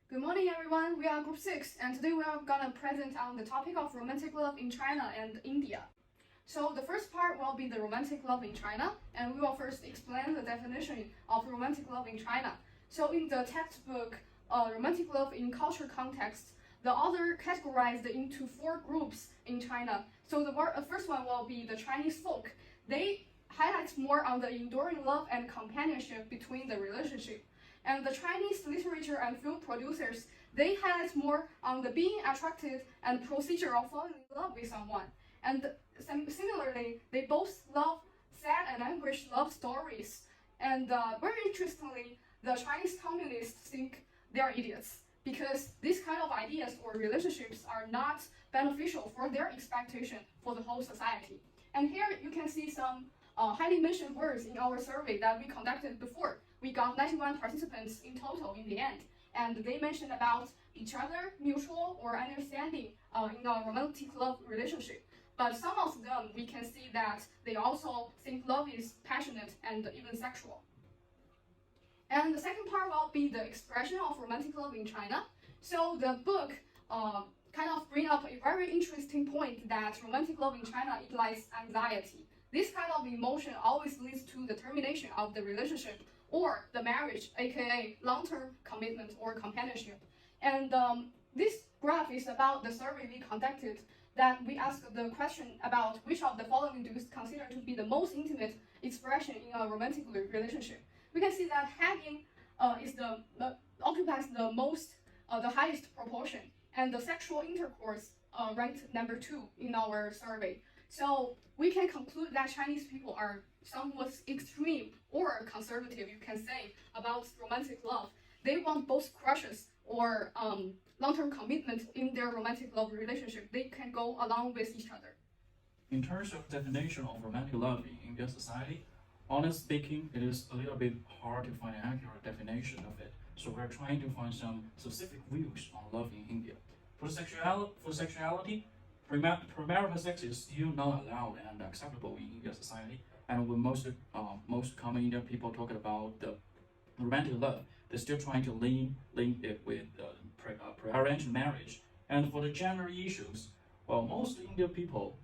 Good morning, everyone. We are Group 6, and today we are gonna present on the topic of romantic love in China and India. So the first part will be the romantic love in China, and we will first explain the definition of romantic love in China. So in the textbook, romantic love in culture context, the author categorized into 4 groups in China. So the first one will be the Chinese folk. They highlight more on the enduring love and companionship between the relationship. And the Chinese literature and film producers, they highlight more on the being attracted and procedure of falling in love with someone. And similarly, they both love sad and anguish love stories. And very interestingly, the Chinese communists think they're idiots because these kind of ideas or relationships are not beneficial for their expectation for the whole society. And here you can see some highly mentioned words in our survey that we conducted before. We got 91 participants in total in the end, and they mentioned about each other, mutual or understanding in a romantic love relationship. But some of them, we can see that they also think love is passionate and even sexual. And the second part will be the expression of romantic love in China. So the book kind of bring up a very interesting point that romantic love in China implies anxiety. This kind of emotion always leads to the termination of the relationship or the marriage, aka long-term commitment or companionship. And this graph is about the survey we conducted that we asked the question about which of the following do you consider to be the most intimate expression in a romantic relationship. We can see that hugging occupies the highest proportion, and the sexual intercourse ranked number 2 in our survey. So we can conclude that Chinese people are somewhat extreme or conservative, you can say, about romantic love. They want both crushes or long-term commitment in their romantic love relationship. They can go along with each other. In terms of definition of romantic love in Indian society, honestly speaking, it is a little bit hard to find an accurate definition of it. So we're trying to find some specific views on love in India. For sexuality, premarital sex is still not allowed and acceptable in Indian society. And when most common Indian people talk about the romantic love, they're still trying to link it with pre-arranged marriage. And for the gender issues, well, most Indian people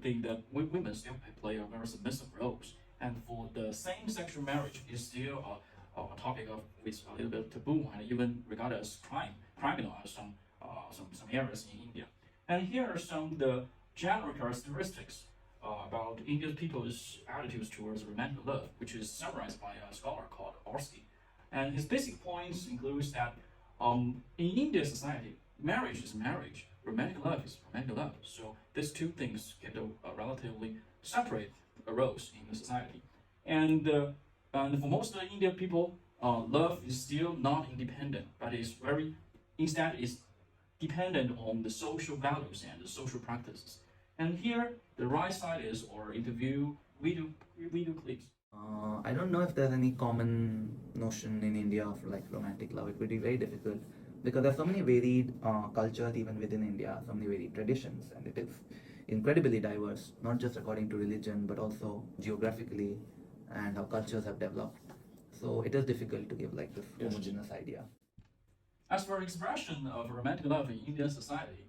think that women still play a very submissive roles. And for the same-sexual marriage is still a topic of with a little bit taboo and even regarded as criminal in some areas in India. And here are some of the general characteristics about Indian people's attitudes towards romantic love, which is summarized by a scholar called Orsky. And his basic points includes that in Indian society, marriage is marriage, romantic love is romantic love. So these two things get relatively separate roles in the society. And for most of the Indian people, love is still not independent, but instead is dependent on the social values and the social practices. And here, the right side is our interview video clips. I don't know if there's any common notion in India of like romantic love. It would be very difficult because there's so many varied cultures even within India, so many varied traditions, and it is incredibly diverse, not just according to religion, but also geographically and how cultures have developed. So it is difficult to give like this homogeneous idea. As for expression of romantic love in Indian society,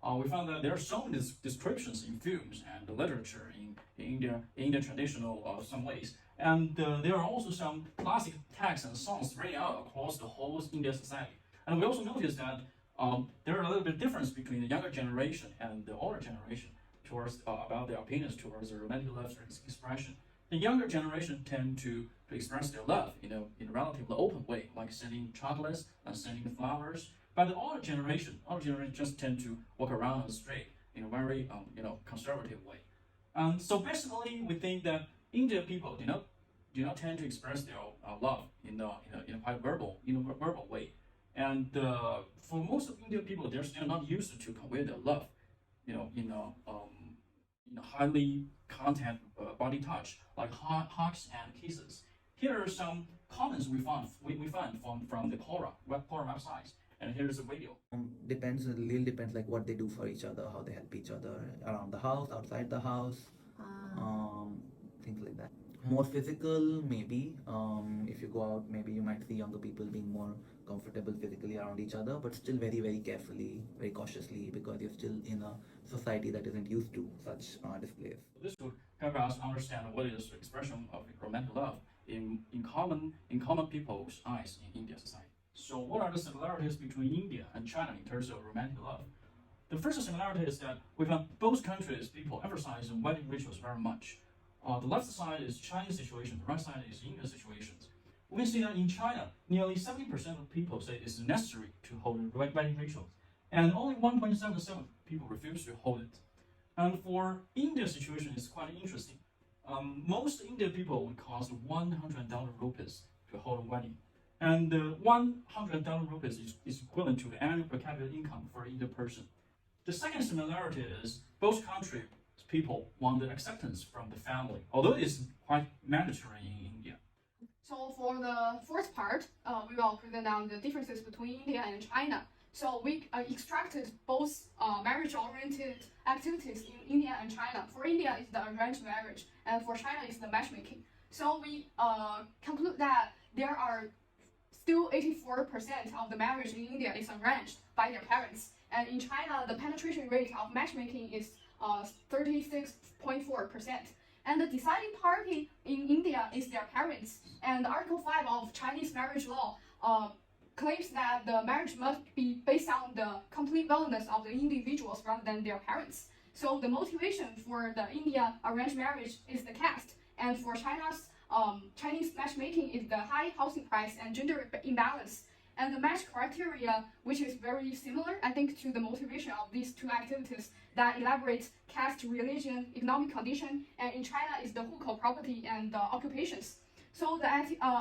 we found that there are so many descriptions in films and literature in Indian traditional some ways. And there are also some classic texts and songs spread out across the whole Indian society. And we also noticed that there are a little bit difference between the younger generation and the older generation towards about their opinions towards the romantic love expression. The younger generation tend to express their love, in a relatively open way, like sending chocolates and sending flowers. But the older generation just tend to walk around on the street in a very conservative way. So basically, we think that Indian people do not tend to express their love in a quite verbal way. And for most of Indian people, they're still not used to convey their love, in a highly contact body touch like hugs and kisses. Here are some comments we found from the Quora website, and here's a video. Depends, it really depends like what they do for each other, how they help each other around the house, outside the house, things like that. More physical, maybe. If you go out, maybe you might see younger people being more comfortable physically around each other, but still very, very carefully, very cautiously, because you're still in a society that isn't used to such displays. This would help us understand what is the expression of romantic love in common people's eyes in Indian society. So, what are the similarities between India and China in terms of romantic love? The first similarity is that we find both countries people emphasize wedding rituals very much. The left side is Chinese situation, the right side is Indian situations. We can see that in China, nearly 70% of people say it's necessary to hold a wedding ritual, and only 1.77% people refuse to hold it. And for India's situation, it's quite interesting. Most Indian people would cost 100,000 rupees to hold a wedding. And 100,000 rupees is equivalent to the annual per capita income for either person. The second similarity is both countries' people want the acceptance from the family, although it's quite mandatory in India. So for the fourth part, we will present down the differences between India and China. So we extracted both marriage-oriented activities in India and China. For India, it's the arranged marriage, and for China, it's the matchmaking. So we conclude that there are still 84% of the marriage in India is arranged by their parents, and in China, the penetration rate of matchmaking is 36.4%. And the deciding party in India is their parents. And Article 5 of Chinese marriage law claims that the marriage must be based on the complete wellness of the individuals rather than their parents. So the motivation for the India arranged marriage is the caste, and for China's Chinese matchmaking is the high housing price and gender imbalance. And the match criteria, which is very similar, I think, to the motivation of these two activities that elaborate caste, religion, economic condition, and in China is the hukou property and occupations. So the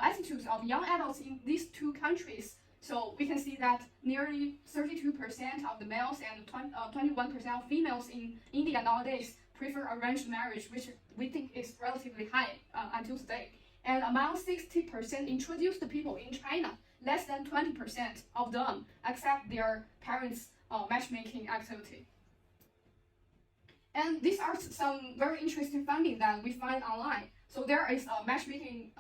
attitudes of young adults in these two countries, so we can see that nearly 32% of the males and 21% of females in India nowadays prefer arranged marriage, which we think is relatively high until today. And among 60% introduced people in China, less than 20% of them accept their parents' matchmaking activity. And these are some very interesting findings that we find online. So there is a matchmaking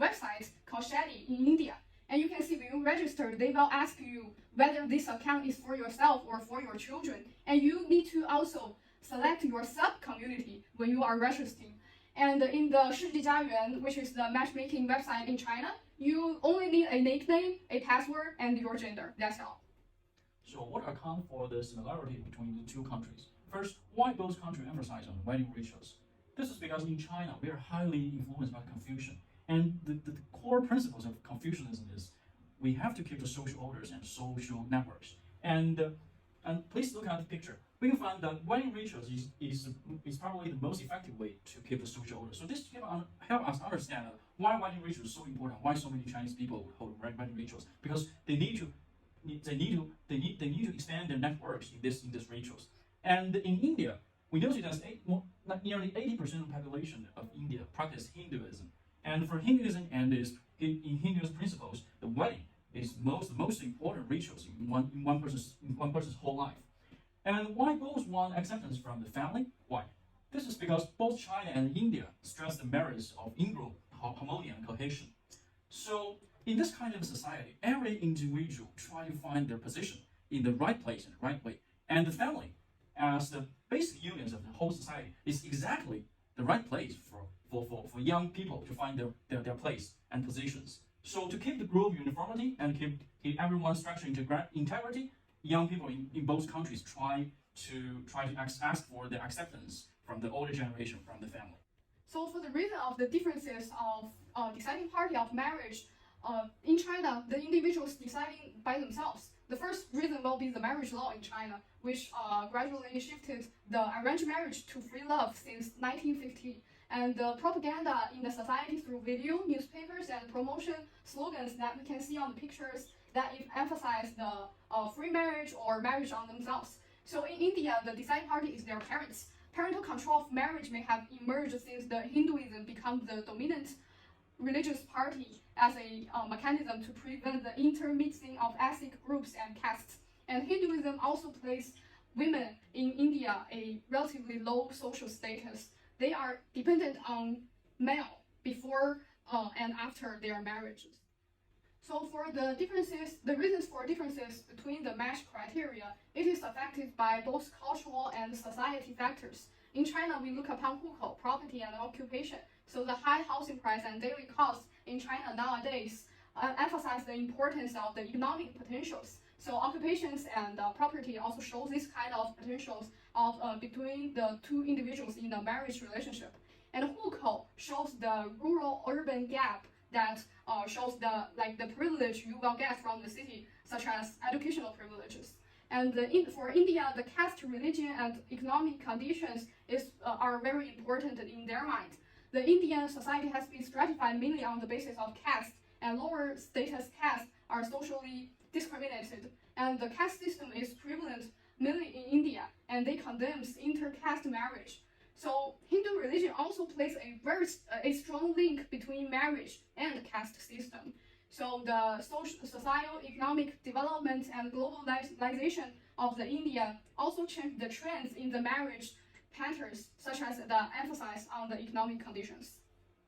website called Shadi in India. And you can see when you register, they will ask you whether this account is for yourself or for your children. And you need to also select your sub-community when you are registering. And in the Shiji Jiayuan, which is the matchmaking website in China, you only need a nickname, a password, and your gender. That's all. So what accounts for the similarity between the two countries? First, why both countries emphasize on wedding rituals? This is because in China, we are highly influenced by Confucian. And the core principles of Confucianism is we have to keep the social orders and social networks. And please look at the picture. We can find that wedding rituals is probably the most effective way to keep the social order. So this help us understand why wedding rituals is so important. Why so many Chinese people hold wedding rituals? Because they need to expand their networks in these rituals. And in India, we notice that nearly 80% of the population of India practice Hinduism. And for Hinduism and in Hinduism principles, the wedding is the most important rituals in one person's whole life. And why both want acceptance from the family? Why? This is because both China and India stress the merits of in-group harmony and cohesion. So in this kind of society, every individual try to find their position in the right place and the right way. And the family, as the basic unions of the whole society, is exactly the right place for young people to find their place and positions. So to keep the group uniformity and keep everyone's structure integrity, young people in both countries try to ask for the acceptance from the older generation, from the family. So for the reason of the differences of deciding party of marriage, in China, the individuals deciding by themselves. The first reason will be the marriage law in China, which gradually shifted the arranged marriage to free love since 1950. And the propaganda in the society through video, newspapers, and promotion slogans that we can see on the pictures that emphasize the free marriage or marriage on themselves. So in India, the deciding party is their parents. Parental control of marriage may have emerged since the Hinduism became the dominant religious party as a mechanism to prevent the intermixing of ethnic groups and castes. And Hinduism also places women in India a relatively low social status. They are dependent on male before and after their marriages. So for the differences, the reasons for differences between the match criteria, it is affected by both cultural and society factors. In China, we look upon hukou, property and occupation. So the high housing price and daily costs in China nowadays emphasize the importance of the economic potentials. So occupations and property also show this kind of potentials of between the two individuals in a marriage relationship. And hukou shows the rural-urban gap that shows the privilege you will get from the city, such as educational privileges. And for India, the caste, religion, and economic conditions are very important in their mind. The Indian society has been stratified mainly on the basis of caste, and lower status castes are socially discriminated. And the caste system is prevalent mainly in India, and they condemns inter-caste marriage. So Hindu religion also plays a strong link between marriage and caste system. So the societal economic development and globalization of the India also changed the trends in the marriage patterns, such as the emphasis on the economic conditions.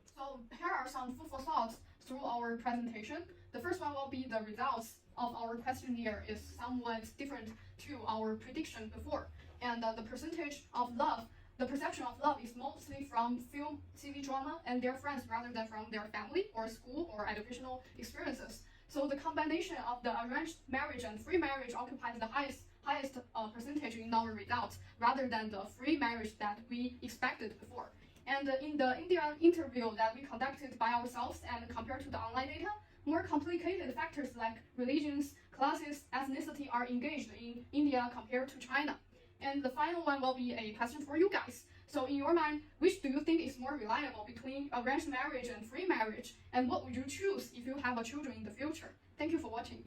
So here are some food for thought through our presentation. The first one will be the results of our questionnaire is somewhat different to our prediction before. And the percentage of love, the perception of love is mostly from film, TV drama, and their friends rather than from their family or school or educational experiences. So the combination of the arranged marriage and free marriage occupies the highest percentage in our results rather than the free marriage that we expected before. And in the Indian interview that we conducted by ourselves and compared to the online data, more complicated factors like religions, classes, ethnicity are engaged in India compared to China. And the final one will be a question for you guys. So in your mind, which do you think is more reliable between arranged marriage and free marriage? And what would you choose if you have a children in the future? Thank you for watching.